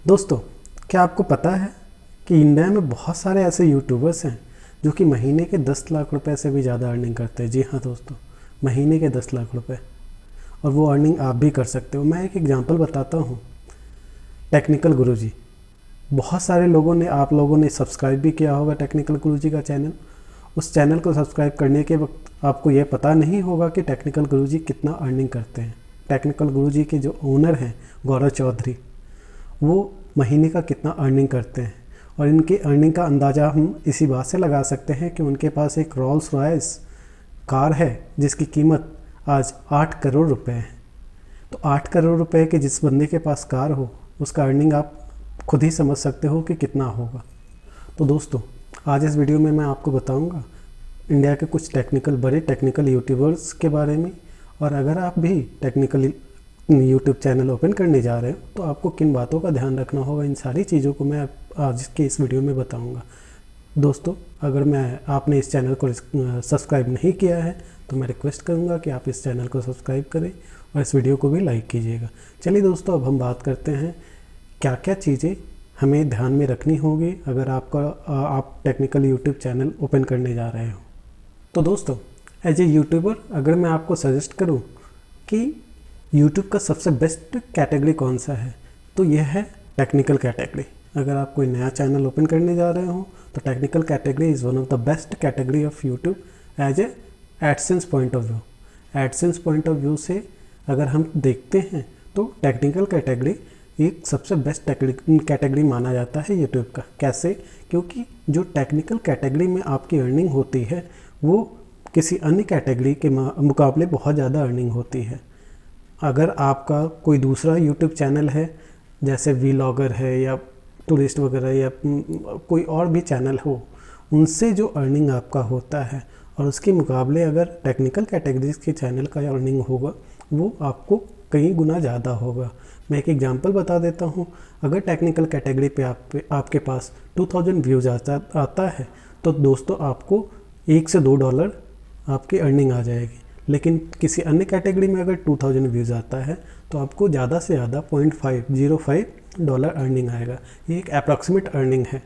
दोस्तों, क्या आपको पता है कि इंडिया में बहुत सारे ऐसे यूट्यूबर्स हैं जो कि महीने के 10 लाख रुपए से भी ज़्यादा अर्निंग करते हैं। जी हाँ दोस्तों, महीने के 10 लाख रुपए। और वो अर्निंग आप भी कर सकते हो। मैं एक एग्जांपल बताता हूँ। टेक्निकल गुरुजी, बहुत सारे लोगों ने, आप लोगों ने सब्सक्राइब भी किया होगा टेक्निकल गुरुजी का चैनल। उस चैनल को सब्सक्राइब करने के वक्त आपको ये पता नहीं होगा कि टेक्निकल गुरुजी कितना अर्निंग करते हैं। टेक्निकल गुरुजी के जो ओनर हैं गौरव चौधरी, वो महीने का कितना अर्निंग करते हैं। और इनकी अर्निंग का अंदाज़ा हम इसी बात से लगा सकते हैं कि उनके पास एक रोल्स रॉयस कार है जिसकी कीमत आज 8 करोड़ रुपए है। तो 8 करोड़ रुपए के जिस बंदे के पास कार हो, उसका अर्निंग आप खुद ही समझ सकते हो कि कितना होगा। तो दोस्तों, आज इस वीडियो में मैं आपको बताऊंगा इंडिया के कुछ बड़े टेक्निकल यूट्यूबर्स के बारे में। और अगर आप भी टेक्निकल यूट्यूब चैनल ओपन करने जा रहे हो तो आपको किन बातों का ध्यान रखना होगा, इन सारी चीज़ों को मैं आज के इस वीडियो में बताऊंगा। दोस्तों, अगर आपने इस चैनल को सब्सक्राइब नहीं किया है तो मैं रिक्वेस्ट करूंगा कि आप इस चैनल को सब्सक्राइब करें और इस वीडियो को भी लाइक कीजिएगा। चलिए दोस्तों, अब हम बात करते हैं क्या क्या चीज़ें हमें ध्यान में रखनी होगी अगर आप टेक्निकल यूट्यूब चैनल ओपन करने जा रहे हो। तो दोस्तों, एज ए यूट्यूबर अगर मैं आपको सजेस्ट करूं कि यूट्यूब का सबसे बेस्ट कैटेगरी कौन सा है, तो यह है टेक्निकल कैटेगरी। अगर आप कोई नया चैनल ओपन करने जा रहे हो तो technical category is one of the best category of YouTube as a AdSense point of view. AdSense point of view से अगर हम देखते हैं तो टेक्निकल कैटेगरी एक सबसे बेस्ट कैटेगरी माना जाता है यूट्यूब का। कैसे? क्योंकि जो टेक्निकल कैटेगरी में आपकी अर्निंग होती है वो किसी अन्य कैटेगरी के मुकाबले बहुत ज़्यादा अर्निंग होती है। अगर आपका कोई दूसरा यूट्यूब चैनल है, जैसे वीलॉगर है या टूरिस्ट वगैरह या कोई और भी चैनल हो, उनसे जो अर्निंग आपका होता है और उसके मुकाबले अगर टेक्निकल कैटेगरीज के चैनल का अर्निंग होगा वो आपको कई गुना ज़्यादा होगा। मैं एक एग्जांपल बता देता हूँ। अगर टेक्निकल कैटेगरी पे आपके पास 2000 व्यूज़ आता है तो दोस्तों आपको $1 से $2 आपकी अर्निंग आ जाएगी। लेकिन किसी अन्य कैटेगरी में अगर 2000 व्यूज़ आता है तो आपको ज़्यादा से ज़्यादा $0.05 अर्निंग आएगा। ये एक अप्रॉक्सीमेट अर्निंग है।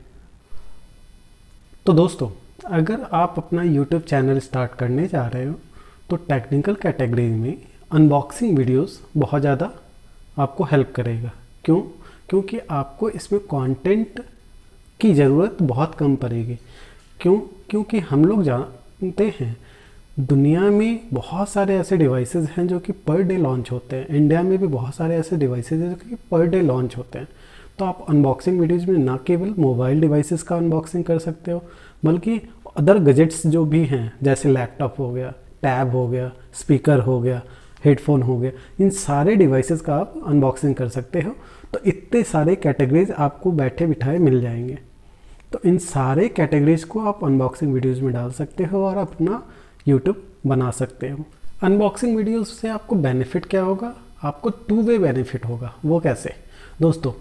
तो दोस्तों, अगर आप अपना यूट्यूब चैनल स्टार्ट करने जा रहे हो तो टेक्निकल कैटेगरी में अनबॉक्सिंग वीडियोस बहुत ज़्यादा आपको हेल्प करेगा। क्यों? क्योंकि आपको इसमें कंटेंट की ज़रूरत बहुत कम पड़ेगी। क्यों? क्योंकि हम लोग जानते हैं दुनिया में बहुत सारे ऐसे डिवाइसेस हैं जो कि पर डे लॉन्च होते हैं। इंडिया में भी बहुत सारे ऐसे डिवाइसेस हैं जो कि पर डे लॉन्च होते हैं। तो आप अनबॉक्सिंग वीडियोज़ में ना केवल मोबाइल डिवाइसेस का अनबॉक्सिंग कर सकते हो, बल्कि अदर गैजेट्स जो भी हैं, जैसे लैपटॉप हो गया, टैब हो गया, स्पीकर हो गया, हेडफोन हो गया, इन सारे डिवाइसेस का आप अनबॉक्सिंग कर सकते हो। तो इतने सारे कैटेगरीज आपको बैठे बिठाए मिल जाएंगे। तो इन सारे कैटेगरीज को आप अनबॉक्सिंग वीडियोज़ में डाल सकते हो और अपना यूट्यूब बना सकते हो। अनबॉक्सिंग वीडियोज़ से आपको बेनिफिट क्या होगा? आपको 2 वे बेनिफिट होगा। वो कैसे? दोस्तों,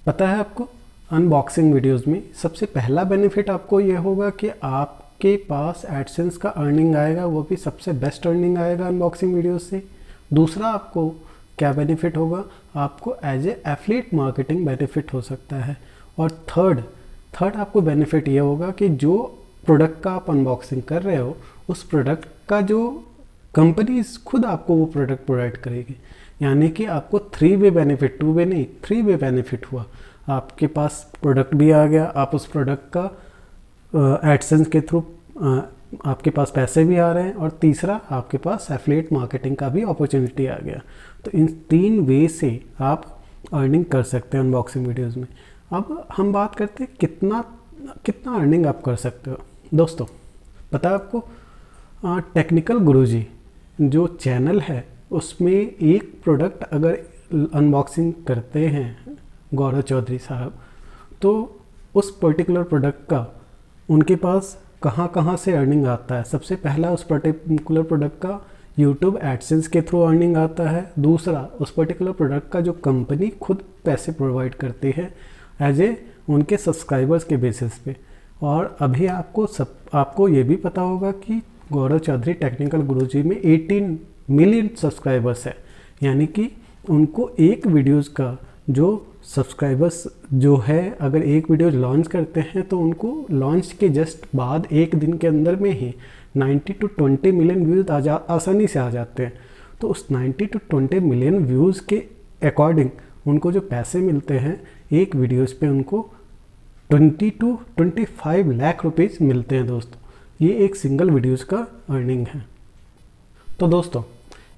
पता है आपको, अनबॉक्सिंग वीडियोज़ में सबसे पहला बेनिफिट आपको ये होगा कि आपके पास एडसेंस का अर्निंग आएगा, वो भी सबसे बेस्ट अर्निंग आएगा अनबॉक्सिंग वीडियोज़ से। दूसरा आपको क्या बेनिफिट होगा? आपको as a affiliate marketing benefit हो सकता है। और थर्ड आपको बेनिफिट ये होगा कि जो प्रोडक्ट का आप अनबॉक्सिंग कर रहे हो उस प्रोडक्ट का जो कंपनी खुद आपको वो प्रोडक्ट प्रोवाइड करेगी। यानी कि आपको 3 वे बेनिफिट, 2 वे नहीं, 3 वे बेनिफिट हुआ। आपके पास प्रोडक्ट भी आ गया, आप उस प्रोडक्ट का एडसेंस के थ्रू आपके पास पैसे भी आ रहे हैं, और तीसरा आपके पास एफिलिएट मार्केटिंग का भी अपॉर्चुनिटी आ गया। तो इन 3 वे से आप अर्निंग कर सकते हैं अनबॉक्सिंग वीडियोज़ में। अब हम बात करते हैं कितना अर्निंग आप कर सकते हो। दोस्तों, पता है आपको, टेक्निकल गुरुजी जो चैनल है उसमें एक प्रोडक्ट अगर अनबॉक्सिंग करते हैं गौरव चौधरी साहब, तो उस पर्टिकुलर प्रोडक्ट का उनके पास कहाँ से अर्निंग आता है। सबसे पहला, उस पर्टिकुलर प्रोडक्ट का यूट्यूब एडसेंस के थ्रू अर्निंग आता है। दूसरा, उस पर्टिकुलर प्रोडक्ट का जो कंपनी खुद पैसे प्रोवाइड करती है एज ए उनके सब्सक्राइबर्स के बेसिस पे। और अभी आपको ये भी पता होगा कि गौरव चौधरी टेक्निकल गुरुजी में 18 मिलियन सब्सक्राइबर्स है। यानी कि उनको एक वीडियोज़ का जो सब्सक्राइबर्स जो है अगर एक वीडियो लॉन्च करते हैं तो उनको लॉन्च के जस्ट बाद एक दिन के अंदर में ही 90 to 20 मिलियन व्यूज़ आसानी से आ जाते हैं। तो उस 90 to 20 मिलियन व्यूज़ के अकॉर्डिंग उनको जो पैसे मिलते हैं एक वीडियोज़ पे उनको 20 to 25 लाख रुपीज़ मिलते हैं दोस्तों। ये एक सिंगल वीडियोज़ का अर्निंग है। तो दोस्तों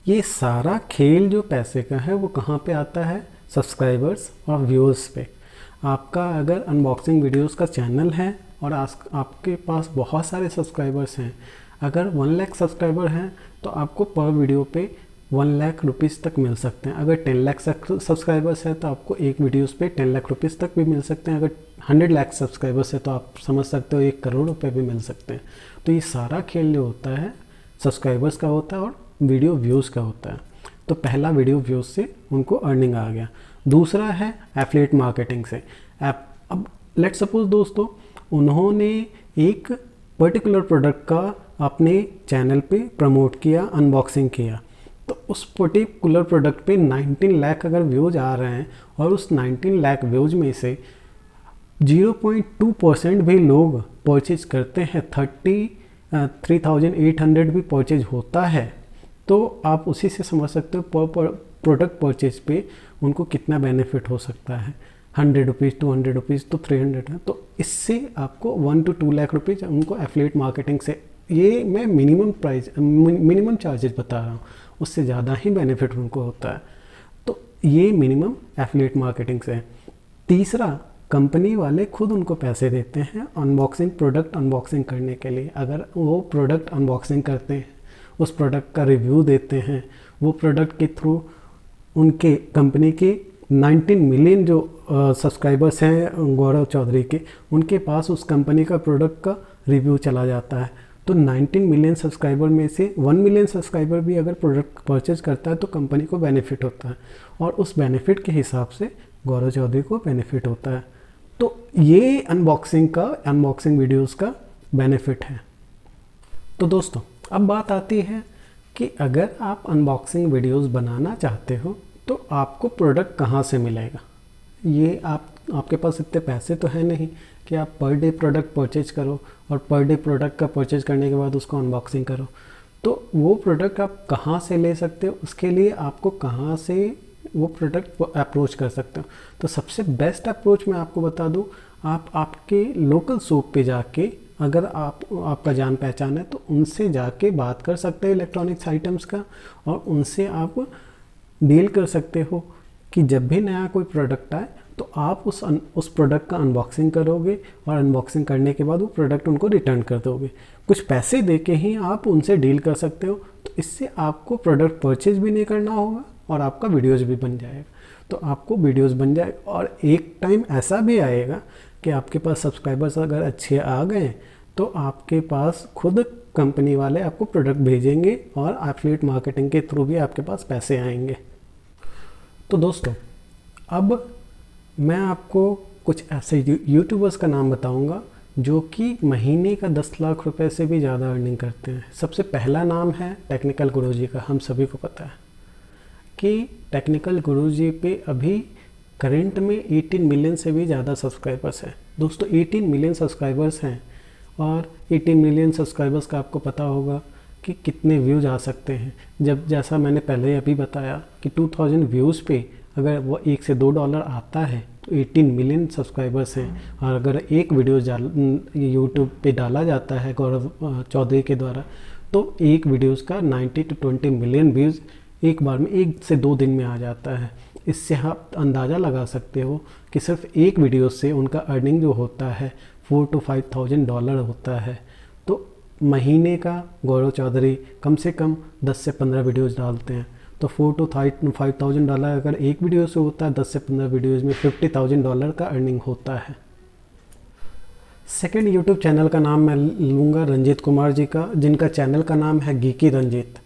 ये सारा खेल जो पैसे का है वो कहाँ पे आता है? सब्सक्राइबर्स और व्यूअर्स पे। आपका अगर अनबॉक्सिंग वीडियोस का चैनल है और आपके पास बहुत सारे सब्सक्राइबर्स हैं, अगर 1 लाख सब्सक्राइबर हैं तो आपको पर वीडियो पे 1 लाख रुपीज़ तक मिल सकते हैं। अगर 10 लाख सब्सक्राइबर्स हैं तो आपको एक वीडियोस पे 10 लाख रुपीज़ तक भी मिल सकते हैं। अगर 100 लाख सब्सक्राइबर्स है तो आप समझ सकते हो 1 करोड़ रुपए भी मिल सकते हैं। तो ये सारा खेल जो होता है सब्सक्राइबर्स का होता है और वीडियो व्यूज़ का होता है। तो पहला वीडियो व्यूज़ से उनको अर्निंग आ गया। दूसरा है एफिलिएट मार्केटिंग से। अब लेट्स सपोज दोस्तों उन्होंने एक पर्टिकुलर प्रोडक्ट का अपने चैनल पे प्रमोट किया, अनबॉक्सिंग किया, तो उस पर्टिकुलर प्रोडक्ट पे 19 लाख अगर व्यूज़ आ रहे हैं और उस 19 लाख व्यूज़ में से 0.2% भी लोग परचेज करते हैं, 3,800 भी परचेज होता है, तो आप उसी से समझ सकते हो पर प्रोडक्ट परचेज पे उनको कितना बेनिफिट हो सकता है। 100 रुपीज़, 200 रुपीज़ तो 300 है। तो इससे आपको 1 to 2 लाख रुपीज़ उनको एफिलिएट मार्केटिंग से, ये मैं मिनिमम चार्जेस बता रहा हूँ, उससे ज़्यादा ही बेनिफिट उनको होता है। तो ये मिनिमम एफिलिएट मार्केटिंग से है। तीसरा, कंपनी वाले खुद उनको पैसे देते हैं अनबॉक्सिंग, प्रोडक्ट अनबॉक्सिंग करने के लिए। अगर वो प्रोडक्ट अनबॉक्सिंग करते हैं, उस प्रोडक्ट का रिव्यू देते हैं, वो प्रोडक्ट के थ्रू उनके कंपनी के 19 मिलियन जो सब्सक्राइबर्स हैं गौरव चौधरी के, उनके पास उस कंपनी का प्रोडक्ट का रिव्यू चला जाता है। तो 19 मिलियन सब्सक्राइबर में से 1 मिलियन सब्सक्राइबर भी अगर प्रोडक्ट परचेज करता है तो कंपनी को बेनिफिट होता है और उस बेनिफिट के हिसाब से गौरव चौधरी को बेनिफिट होता है। तो ये अनबॉक्सिंग वीडियोस का बेनिफिट है। तो दोस्तों अब बात आती है कि अगर आप अनबॉक्सिंग वीडियोस बनाना चाहते हो तो आपको प्रोडक्ट कहाँ से मिलेगा। ये आपके पास इतने पैसे तो है नहीं कि आप पर डे प्रोडक्ट परचेज करो और पर डे प्रोडक्ट का परचेज करने के बाद उसको अनबॉक्सिंग करो। तो वो प्रोडक्ट आप कहाँ से ले सकते हो, उसके लिए आपको कहाँ से वो प्रोडक्ट अप्रोच कर सकते हो। तो सबसे बेस्ट अप्रोच मैं आपको बता दूँ, आप आपके लोकल शॉप पे जाके, अगर आपका जान पहचान है तो उनसे जाके बात कर सकते हो इलेक्ट्रॉनिक्स आइटम्स का, और उनसे आप डील कर सकते हो कि जब भी नया कोई प्रोडक्ट आए तो आप उस प्रोडक्ट का अनबॉक्सिंग करोगे और अनबॉक्सिंग करने के बाद वो प्रोडक्ट उनको रिटर्न कर दोगे। कुछ पैसे दे के ही आप उनसे डील कर सकते हो। तो इससे आपको प्रोडक्ट परचेज भी नहीं करना होगा और आपका वीडियोज़ भी बन जाएगा। तो आपको वीडियोज़ बन जाएगा और एक टाइम ऐसा भी आएगा कि आपके पास सब्सक्राइबर्स अगर अच्छे आ गए तो आपके पास खुद कंपनी वाले आपको प्रोडक्ट भेजेंगे और एफिलिएट मार्केटिंग के थ्रू भी आपके पास पैसे आएंगे। तो दोस्तों अब मैं आपको कुछ ऐसे यूट्यूबर्स का नाम बताऊंगा जो कि महीने का 10 लाख रुपए से भी ज़्यादा अर्निंग करते हैं। सबसे पहला नाम है टेक्निकल गुरुजी का। हम सभी को पता है कि टेक्निकल गुरुजी पे अभी करंट में 18 मिलियन से भी ज़्यादा सब्सक्राइबर्स हैं। दोस्तों 18 मिलियन सब्सक्राइबर्स हैं और 18 मिलियन सब्सक्राइबर्स का आपको पता होगा कि कितने व्यूज़ आ सकते हैं। जब जैसा मैंने पहले अभी बताया कि 2000 व्यूज़ पे अगर वो $1 से $2 आता है तो 18 मिलियन सब्सक्राइबर्स हैं। और अगर एक वीडियो यूट्यूब पे डाला जाता है गौरव चौधरी के द्वारा तो एक वीडियोज़ का 90 to 20 मिलियन व्यूज़ एक बार में 1 से 2 दिन में आ जाता है। इससे आप अंदाज़ा लगा सकते हो कि सिर्फ एक वीडियो से उनका अर्निंग जो होता है $4,000 to $5,000 होता है। तो महीने का गौरव चौधरी कम से कम 10 से 15 वीडियोज़ डालते हैं। तो $4,000 to $5,000 अगर एक वीडियो से होता है, 10 से 15 वीडियोज़ में $50,000 का अर्निंग होता है। सेकेंड यूट्यूब चैनल का नाम मैं लूँगा रंजीत कुमार जी का, जिनका चैनल का नाम है गीकी रंजीत।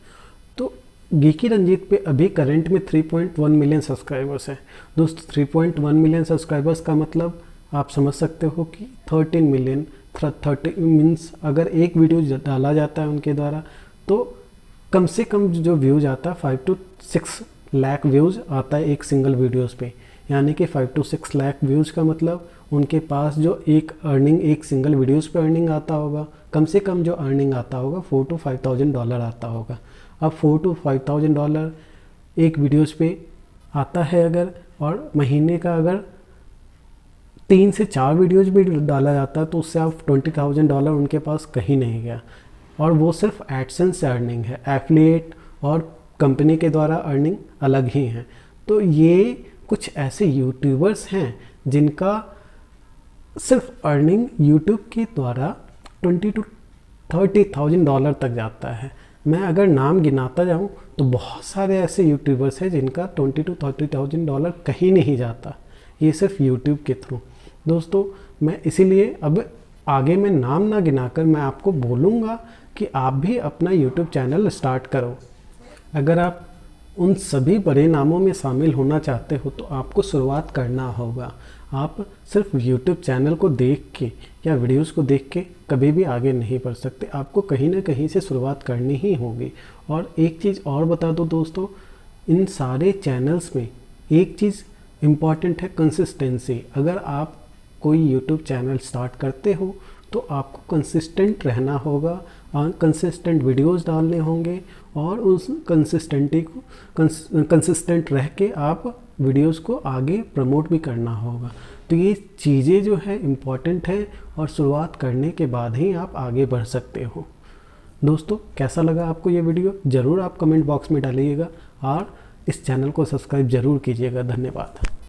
तो गीकी रंजीत पे अभी करंट में 3.1 मिलियन सब्सक्राइबर्स हैं। दोस्तों 3.1 मिलियन सब्सक्राइबर्स का मतलब आप समझ सकते हो कि 13 मिलियन 30 मीन्स अगर एक वीडियो डाला जाता है उनके द्वारा तो कम से कम जो व्यूज़ आता है 5 to 6 लाख व्यूज़ आता है एक सिंगल वीडियोस पे। यानी कि 5 to 6 लाख व्यूज़ का मतलब उनके पास जो एक अर्निंग, एक सिंगल वीडियोस पे अर्निंग आता होगा, कम से कम जो अर्निंग आता होगा $4,000 to 5,000 आता होगा। अब $4,000 to 5,000 एक वीडियोस पे आता है अगर, और महीने का अगर 3 से 4 वीडियोस भी डाला जाता है तो उससे आप $20,000 उनके पास कहीं नहीं गया। और वो सिर्फ एडसेंस से अर्निंग है, एफिलिएट और कंपनी के द्वारा अर्निंग अलग ही है। तो ये कुछ ऐसे यूट्यूबर्स हैं जिनका सिर्फ अर्निंग यूट्यूब के द्वारा $20,000 to 30,000 तक जाता है। मैं अगर नाम गिनाता जाऊं तो बहुत सारे ऐसे यूट्यूबर्स हैं जिनका $20,000 to 30,000 कहीं नहीं जाता, ये सिर्फ यूट्यूब के थ्रू। दोस्तों मैं इसीलिए अब आगे मैं नाम ना गिनाकर मैं आपको बोलूँगा कि आप भी अपना यूट्यूब चैनल स्टार्ट करो। अगर आप उन सभी बड़े नामों में शामिल होना चाहते हो तो आपको शुरुआत करना होगा। आप सिर्फ यूट्यूब चैनल को देख के या वीडियोस को देख के कभी भी आगे नहीं बढ़ सकते, आपको कहीं ना कहीं से शुरुआत करनी ही होगी। और एक चीज़ और बता दो दोस्तों, इन सारे चैनल्स में एक चीज़ इम्पॉर्टेंट है, कंसिस्टेंसी। अगर आप कोई यूट्यूब चैनल स्टार्ट करते हो तो आपको कंसिस्टेंट रहना होगा, कंसिस्टेंट वीडियोस डालने होंगे और उस कंसिस्टेंटी को कंसिस्टेंट रह के आप वीडियोस को आगे प्रमोट भी करना होगा। तो ये चीज़ें जो है इम्पॉर्टेंट है और शुरुआत करने के बाद ही आप आगे बढ़ सकते हो। दोस्तों कैसा लगा आपको ये वीडियो, ज़रूर आप कमेंट बॉक्स में डालिएगा और इस चैनल को सब्सक्राइब ज़रूर कीजिएगा। धन्यवाद।